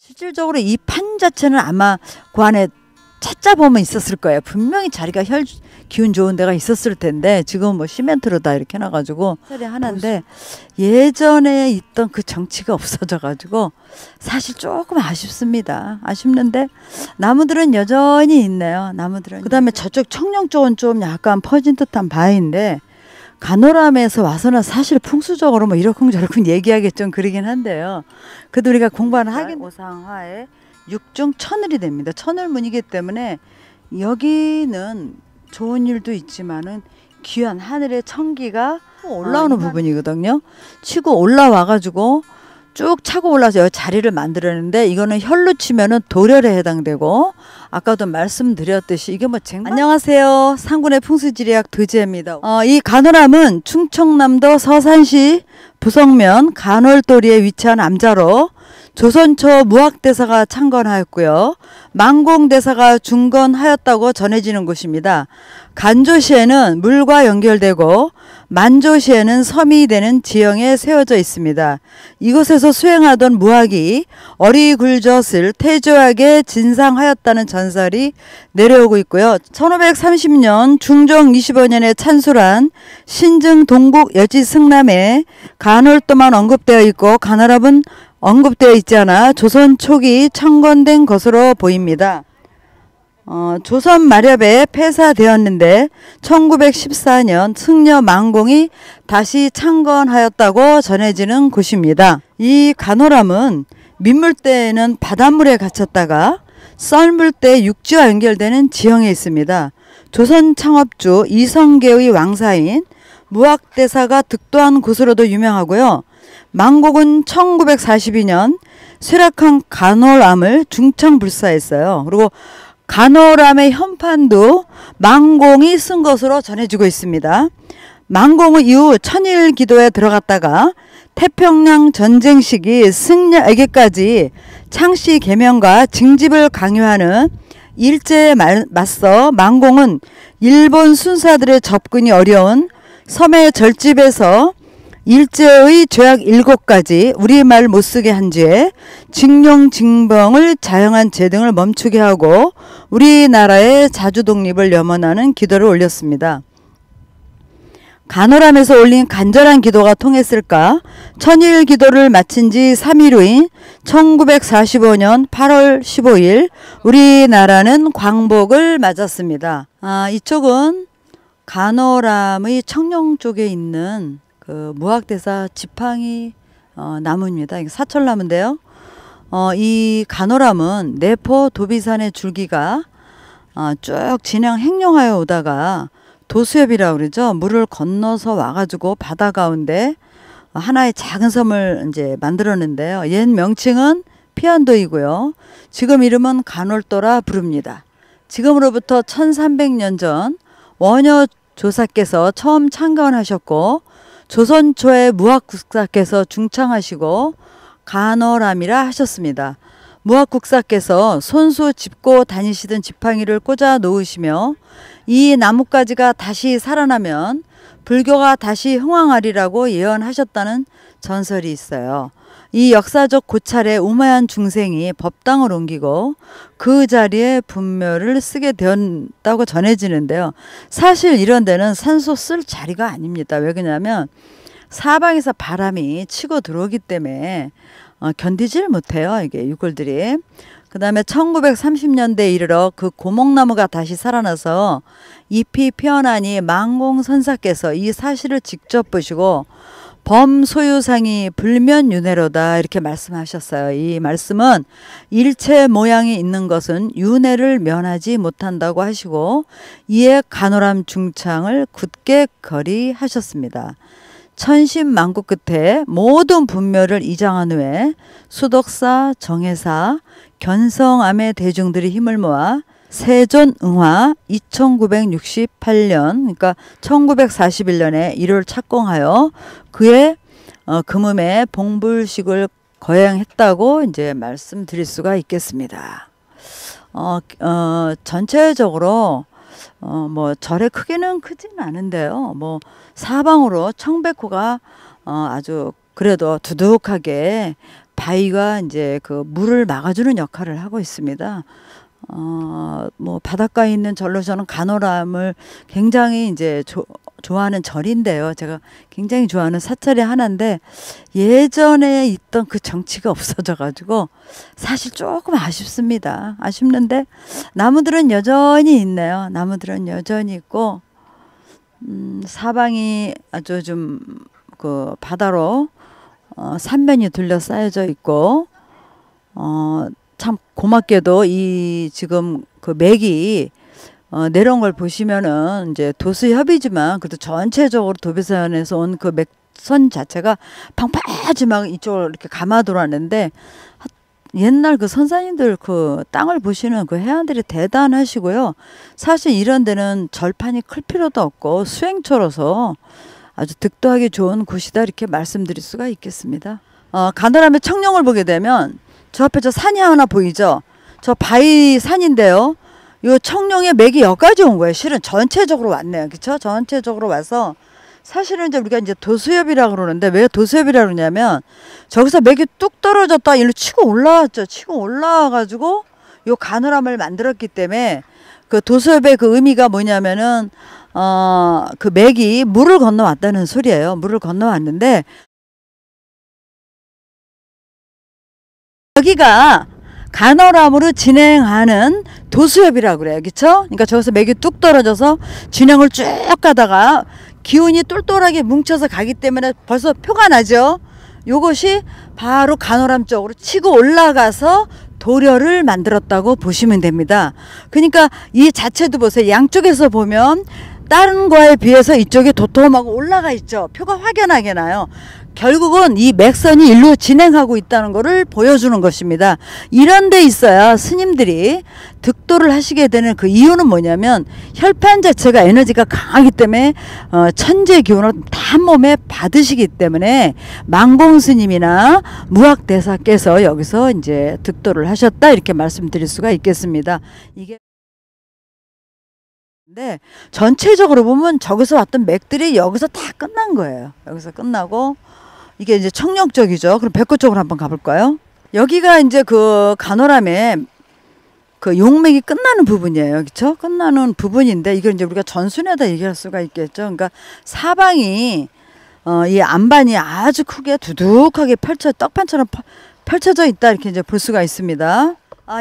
실질적으로 이 판 자체는 아마 그 안에 찾아보면 있었을 거예요. 분명히 자리가 기운 좋은 데가 있었을 텐데 지금 뭐 시멘트로 다 이렇게 해놔가지고 하는데 예전에 있던 그 정치가 없어져가지고 사실 조금 아쉽습니다. 아쉽는데 나무들은 여전히 있네요. 나무들은. 그 다음에 저쪽 청령 쪽은 좀 약간 퍼진 듯한 바위인데 간호람에서 와서는 사실 풍수적으로 뭐 이러쿵저러쿵 얘기하기 좀 그러긴 한데요. 그래도 우리가 공부하는 하긴 오상화에 육중 천을이 됩니다. 천을문이기 때문에 여기는 좋은 일도 있지만은 귀한 하늘의 천기가 올라오는 부분이거든요. 치고 올라와가지고 쭉 차고 올라서 자리를 만들었는데 이거는 혈로 치면은 도렬에 해당되고 아까도 말씀드렸듯이 이게 뭐 안녕하세요. 상군의 풍수지리학 도지혜입니다. 이 간호람은 충청남도 서산시 부성면 간월도리에 위치한 암자로 조선초 무학대사가 창건하였고요. 망공대사가 중건하였다고 전해지는 곳입니다. 간조시에는 물과 연결되고 만조시에는 섬이 되는 지형에 세워져 있습니다. 이곳에서 수행하던 무학이 어리굴젓을 태조하게 진상하였다는 전설이 내려오고 있고요. 1530년 중종 25년에 찬술한 신증 동국 여지승남에 간월도만 언급되어 있고 간월암은 언급되어 있지 않아 조선 초기 창건된 것으로 보입니다. 조선 말엽에 폐사되었는데 1914년 승려 망공이 다시 창건하였다고 전해지는 곳입니다. 이 간호람은 민물때에는 바닷물에 갇혔다가 썰물때 육지와 연결되는 지형에 있습니다. 조선 창업주 이성계의 왕사인 무학대사가 득도한 곳으로도 유명하고요. 망곡은 1942년 쇠락한 간월암을 중창불사했어요. 그리고 간월암의 현판도 망공이 쓴 것으로 전해지고 있습니다. 망공은 이후 천일기도에 들어갔다가 태평양 전쟁 시기 승려에게까지 창씨 계명과 징집을 강요하는 일제에 맞서 망공은 일본 순사들의 접근이 어려운 섬의 절집에서 일제의 죄악 7가지 우리말 못쓰게 한 죄, 징용 징병을 자영한 죄 등을 멈추게 하고 우리나라의 자주독립을 염원하는 기도를 올렸습니다. 간월암에서 올린 간절한 기도가 통했을까? 천일 기도를 마친 지 3일 후인 1945년 8월 15일 우리나라는 광복을 맞았습니다. 이쪽은 간월암의 청령 쪽에 있는 그 무학대사 지팡이 나무입니다. 이게 사철나무인데요. 이 간월암은 내포 도비산의 줄기가 쭉 진양 행령하여 오다가 도수엽이라고 그러죠. 물을 건너서 와가지고 바다 가운데 하나의 작은 섬을 이제 만들었는데요. 옛 명칭은 피안도이고요. 지금 이름은 간월도라 부릅니다. 지금으로부터 1300년 전 원효 조사께서 처음 창건하셨고 조선 초에 무학국사께서 중창하시고 간월암이라 하셨습니다. 무학국사께서 손수 짚고 다니시던 지팡이를 꽂아 놓으시며 이 나뭇가지가 다시 살아나면 불교가 다시 흥왕하리라고 예언하셨다는 전설이 있어요. 이 역사적 고찰에 우마한 중생이 법당을 옮기고 그 자리에 분묘를 쓰게 되었다고 전해지는데요. 사실 이런 데는 산소 쓸 자리가 아닙니다. 왜 그러냐면 사방에서 바람이 치고 들어오기 때문에 견디질 못해요. 이게 유골들이. 그 다음에 1930년대에 이르러 그 고목나무가 다시 살아나서 잎이 피어나니 망공선사께서 이 사실을 직접 보시고 범소유상이 불면윤회로다 이렇게 말씀하셨어요. 이 말씀은 일체 모양이 있는 것은 윤회를 면하지 못한다고 하시고 이에 간월암 중창을 굳게 거리하셨습니다. 천신만고 끝에 모든 분묘를 이장한 후에 수덕사, 정해사, 견성암의 대중들이 힘을 모아 세존응화 2968년 그러니까 1941년에 이를 착공하여 그의 금음에 봉불식을 거행했다고 이제 말씀드릴 수가 있겠습니다. 전체적으로 뭐 절의 크기는 크지는 않은데요. 뭐 사방으로 청백호가 아주 그래도 두둑하게 바위가 이제 그 물을 막아주는 역할을 하고 있습니다. 뭐 바닷가에 있는 절로 저는 간호람을 굉장히 이제 좋아하는 절인데요. 제가 굉장히 좋아하는 사찰이 하나인데 예전에 있던 그 정치가 없어져 가지고 사실 조금 아쉽습니다. 아쉽는데 나무들은 여전히 있네요. 나무들은 여전히 있고 사방이 아주 좀 그 바다로 삼면이 둘러싸여져 있고 참 고맙게도 이 지금 그 맥이 내려온 걸 보시면은 이제 도수협이지만 그래도 전체적으로 도배선에서 온 그 맥선 자체가 팡파지막 이쪽으로 이렇게 감아 돌았는데 옛날 그 선사님들 그 땅을 보시는 그 해안들이 대단하시고요. 사실 이런 데는 절판이 클 필요도 없고 수행처로서 아주 득도하기 좋은 곳이다 이렇게 말씀드릴 수가 있겠습니다. 간호람의 청룡을 보게 되면 저 앞에 저 산이 하나 보이죠? 저 바위 산인데요. 요 청룡의 맥이 여기까지 온 거예요. 실은 전체적으로 왔네요. 그쵸? 전체적으로 와서 사실은 이제 우리가 이제 도수협이라고 그러는데 왜 도수협이라고 그러냐면 저기서 맥이 뚝 떨어졌다 일로 치고 올라왔죠. 치고 올라와가지고 요 간호람을 만들었기 때문에 그 도수협의 그 의미가 뭐냐면은 그 맥이 물을 건너왔다는 소리예요. 물을 건너왔는데 여기가 간호람으로 진행하는 도수협이라고 그래요. 그쵸? 그러니까 저기서 맥이 뚝 떨어져서 진행을 쭉 가다가 기운이 똘똘하게 뭉쳐서 가기 때문에 벌써 표가 나죠. 요것이 바로 간호람 쪽으로 치고 올라가서 도려를 만들었다고 보시면 됩니다. 그러니까 이 자체도 보세요. 양쪽에서 보면 다른 거에 비해서 이쪽이 도톰하고 올라가 있죠. 표가 확연하게 나요. 결국은 이 맥선이 일로 진행하고 있다는 것을 보여주는 것입니다. 이런 데 있어야 스님들이 득도를 하시게 되는 그 이유는 뭐냐면 혈판 자체가 에너지가 강하기 때문에 천재 기운을 다 한 몸에 받으시기 때문에 망공 스님이나 무학대사께서 여기서 이제 득도를 하셨다 이렇게 말씀드릴 수가 있겠습니다. 이게 근데 전체적으로 보면 저기서 왔던 맥들이 여기서 다 끝난 거예요. 여기서 끝나고 이게 이제 청룡 쪽이죠. 그럼 백호 쪽으로 한번 가볼까요? 여기가 이제 그 간호람의 그 용맥이 끝나는 부분이에요. 그렇죠? 끝나는 부분인데 이걸 이제 우리가 전순에다 얘기할 수가 있겠죠. 그러니까 사방이 이 안반이 아주 크게 두둑하게 떡판처럼 펼쳐져 있다 이렇게 이제 볼 수가 있습니다.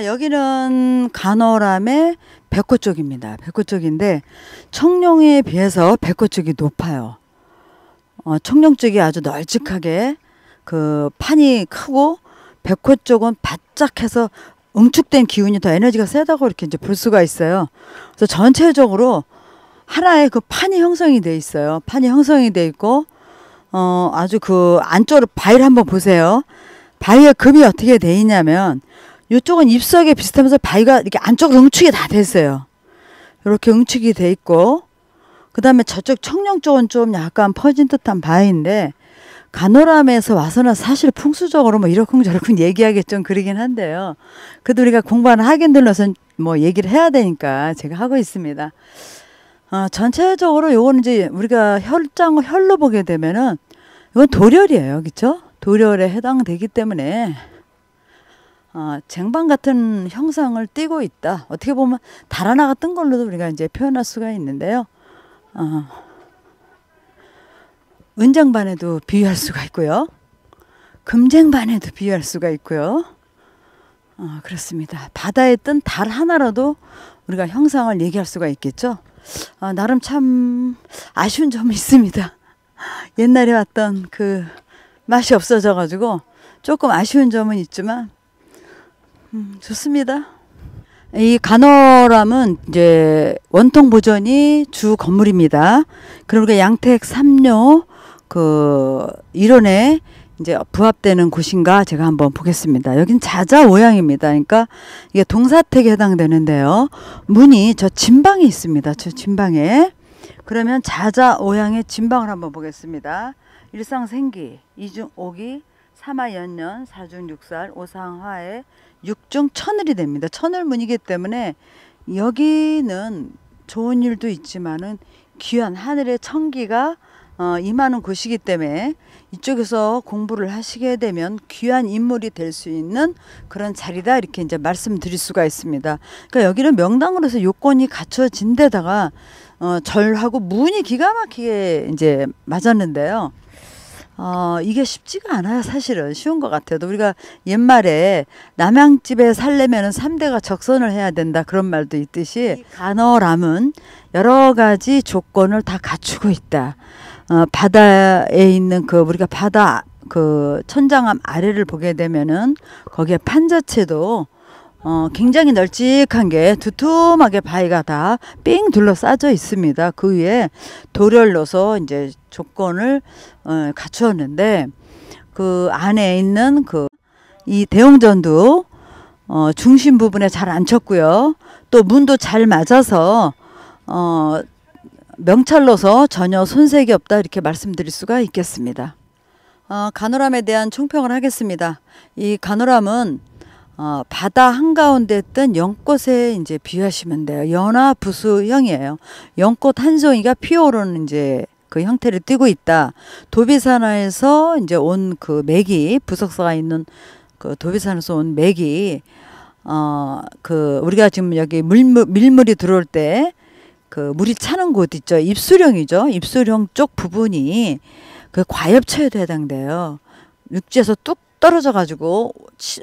여기는 간호람의 백호 쪽입니다. 백호 쪽인데 청룡에 비해서 백호 쪽이 높아요. 청룡 쪽이 아주 널찍하게 그 판이 크고 백호 쪽은 바짝해서 응축된 기운이 더 에너지가 세다고 이렇게 이제 볼 수가 있어요. 그래서 전체적으로 하나의 그 판이 형성이 돼 있어요. 판이 형성이 돼 있고 아주 그 안쪽으로 바위를 한번 보세요. 바위의 금이 어떻게 돼 있냐면 이쪽은 잎석에 비슷하면서 바위가 이렇게 안쪽으로 응축이 다 됐어요. 이렇게 응축이 돼 있고 그 다음에 저쪽 청룡 쪽은 좀 약간 퍼진 듯한 바위인데 간호람에서 와서는 사실 풍수적으로 뭐 이러쿵저러쿵 얘기하기 좀 그러긴 한데요. 그래도 우리가 공부하는 학인들로서는 뭐 얘기를 해야 되니까 제가 하고 있습니다. 전체적으로 요거는 이제 우리가 혈로 보게 되면은 이건 도렬이에요. 그쵸? 도렬에 해당되기 때문에 쟁반 같은 형상을 띠고 있다. 어떻게 보면 달 하나가 뜬 걸로도 우리가 이제 표현할 수가 있는데요. 은쟁반에도 비유할 수가 있고요. 금쟁반에도 비유할 수가 있고요. 그렇습니다. 바다에 뜬 달 하나로도 우리가 형상을 얘기할 수가 있겠죠. 나름 참 아쉬운 점이 있습니다. 옛날에 왔던 그 맛이 없어져 가지고 조금 아쉬운 점은 있지만 좋습니다. 이 간호람은 이제 원통 보존이 주 건물입니다. 그리고 양택 3료 그 이론에 이제 부합되는 곳인가 제가 한번 보겠습니다. 여긴 자자 오양입니다. 그러니까 이게 동사택에 해당되는데요. 문이 저 진방에 있습니다. 저 진방에. 그러면 자자 오양의 진방을 한번 보겠습니다. 일상생기, 이중오기, 삼화연년, 사중육살, 오상화의 육중 천을이 됩니다. 천을문이기 때문에 여기는 좋은 일도 있지만은 귀한 하늘의 천기가 임하는 곳이기 때문에 이쪽에서 공부를 하시게 되면 귀한 인물이 될 수 있는 그런 자리다 이렇게 이제 말씀드릴 수가 있습니다. 그러니까 여기는 명당으로서 요건이 갖춰진 데다가 절하고 문이 기가 막히게 이제 맞았는데요. 이게 쉽지가 않아요. 사실은 쉬운 것 같아요. 우리가 옛말에 남양집에 살려면 3대가 적선을 해야 된다 그런 말도 있듯이 간어람은 여러 가지 조건을 다 갖추고 있다. 바다에 있는 우리가 바다 천장암 아래를 보게 되면은 거기에 판자체도 굉장히 널찍한 게 두툼하게 바위가 다 삥 둘러싸져 있습니다. 그 위에 돌을 넣어서 이제 조건을 갖추었는데 그 안에 있는 이 대웅전도 중심 부분에 잘 안 쳤고요. 또 문도 잘 맞아서 명찰로서 전혀 손색이 없다 이렇게 말씀드릴 수가 있겠습니다. 간호람에 대한 총평을 하겠습니다. 이 간호람은 바다 한가운데 뜬 연꽃에 이제 비유하시면 돼요. 연화부수형이에요. 연꽃 한 송이가 피어오르는 이제 그 형태를 띠고 있다. 도비산에서 이제 온 그 맥이 부석사가 있는 그 도비산에서 온 맥이 우리가 지금 여기 밀물이 들어올 때 그 물이 차는 곳 있죠. 입수령이죠. 입수령 쪽 부분이 그 과엽처에도 해당돼요. 육지에서 뚝 떨어져 가지고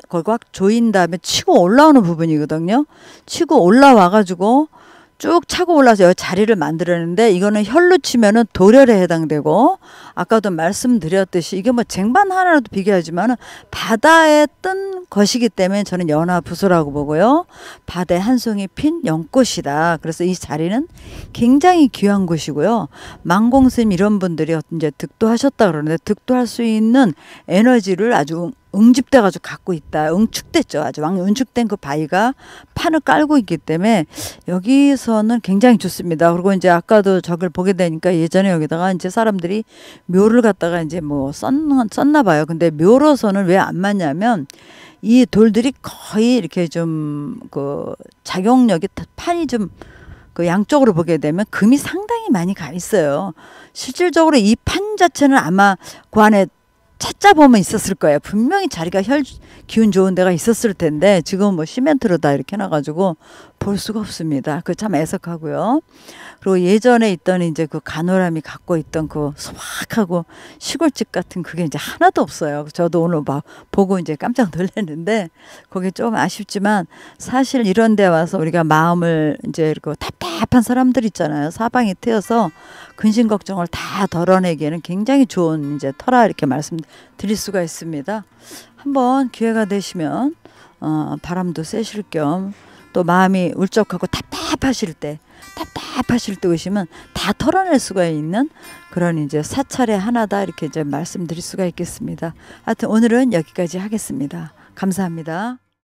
거기 확 조인 다음에 치고 올라오는 부분이거든요. 치고 올라와 가지고 쭉 차고 올라서 여기 자리를 만들었는데 이거는 혈로 치면은 도렬에 해당되고 아까도 말씀드렸듯이 이게 뭐 쟁반 하나라도 비교하지만은 바다에 뜬 것이기 때문에 저는 연화부수라고 보고요. 바다에 한 송이 핀 연꽃이다. 그래서 이 자리는 굉장히 귀한 곳이고요. 망공스님 이런 분들이 이제 득도하셨다 그러는데 득도할 수 있는 에너지를 아주 응집돼 가지고 갖고 있다. 응축됐죠. 아주 응축된 그 바위가 판을 깔고 있기 때문에 여기서는 굉장히 좋습니다. 그리고 이제 아까도 저걸 보게 되니까 예전에 여기다가 이제 사람들이 묘를 갖다가 이제 뭐 썼나 봐요. 근데 묘로서는 왜 안 맞냐면 이 돌들이 거의 이렇게 좀 작용력이 판이 좀 양쪽으로 보게 되면 금이 상당히 많이 가 있어요. 실질적으로 이 판 자체는 아마 그 안에 찾아보면 있었을 거예요. 분명히 자리가 기운 좋은 데가 있었을 텐데 지금 뭐 시멘트로 다 이렇게 해놔가지고 볼 수가 없습니다. 참 애석하고요. 그리고 예전에 있던 이제 그 간호람이 갖고 있던 그 소박하고 시골집 같은 그게 이제 하나도 없어요. 저도 오늘 보고 이제 깜짝 놀랐는데 그게 좀 아쉽지만 사실 이런 데 와서 우리가 마음을 이제 이렇게 답답한 사람들 있잖아요. 사방이 트여서 근심 걱정을 다 덜어내기에는 굉장히 좋은 이제 터라 이렇게 말씀드릴 수가 있습니다. 한번 기회가 되시면 바람도 쐬실 겸 또 마음이 울적하고 답답하실 때 오시면 다 털어낼 수가 있는 그런 이제 사찰의 하나다 이렇게 이제 말씀드릴 수가 있겠습니다. 하여튼 오늘은 여기까지 하겠습니다. 감사합니다.